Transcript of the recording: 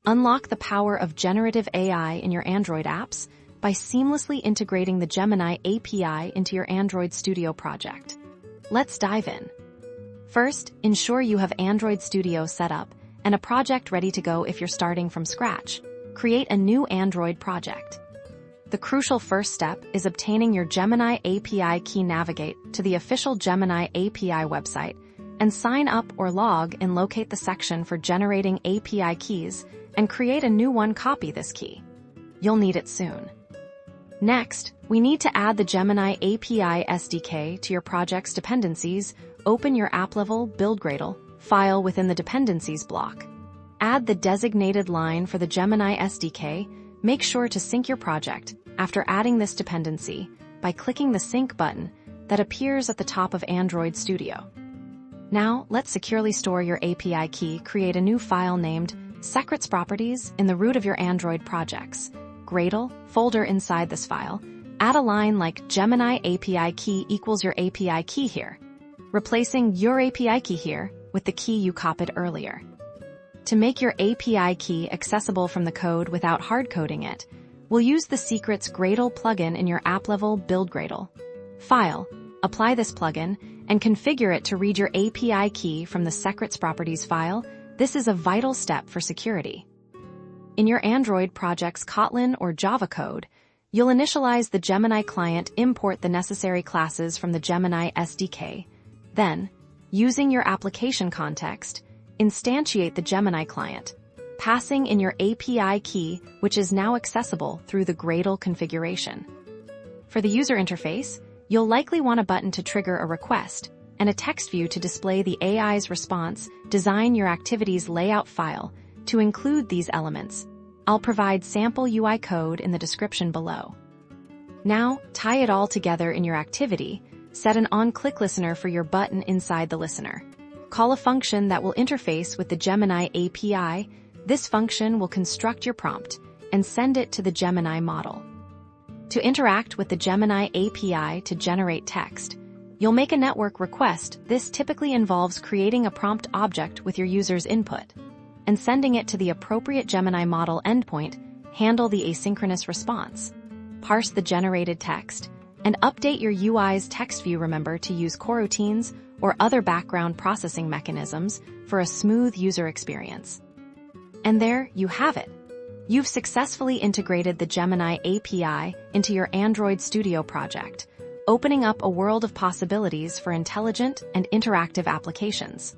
Unlock the power of generative AI in your Android apps by seamlessly integrating the Gemini API into your Android Studio project. Let's dive in. First, ensure you have Android Studio set up and a project ready to go if you're starting from scratch. Create a new Android project. The crucial first step is obtaining your Gemini API key. Navigate to the official Gemini API website and sign up or log in. Locate the section for generating API keys and create a new one. Copy this key. You'll need it soon. Next, we need to add the Gemini API SDK to your project's dependencies. Open your app-level build Gradle file within the dependencies block. Add the designated line for the Gemini SDK. Make sure to sync your project after adding this dependency by clicking the sync button that appears at the top of Android Studio. Now, let's securely store your API key. Create a new file named secrets.properties in the root of your Android project's Gradle folder. Inside this file, add a line like Gemini API key equals your API key here, replacing your API key here with the key you copied earlier. To make your API key accessible from the code without hard-coding it, we'll use the Secrets Gradle plugin in your app-level build Gradle file. Apply this plugin and configure it to read your API key from the secrets.properties file. This is a vital step for security. In your Android project's Kotlin or Java code, you'll initialize the Gemini client. Import the necessary classes from the Gemini SDK. Then, using your application context, instantiate the Gemini client, passing in your API key, which is now accessible through the Gradle configuration. For the user interface, you'll likely want a button to trigger a request and a text view to display the AI's response. Design your activities layout file to include these elements. I'll provide sample UI code in the description below. Now, tie it all together in your activity. Set an on-click listener for your button inside the listener. Call a function that will interface with the Gemini API. This function will construct your prompt and send it to the Gemini model. To interact with the Gemini API to generate text, you'll make a network request. This typically involves creating a prompt object with your user's input and sending it to the appropriate Gemini model endpoint. Handle the asynchronous response. Parse the generated text and update your UI's text view. Remember to use coroutines or other background processing mechanisms for a smooth user experience. And there you have it. You've successfully integrated the Gemini API into your Android Studio project, opening up a world of possibilities for intelligent and interactive applications.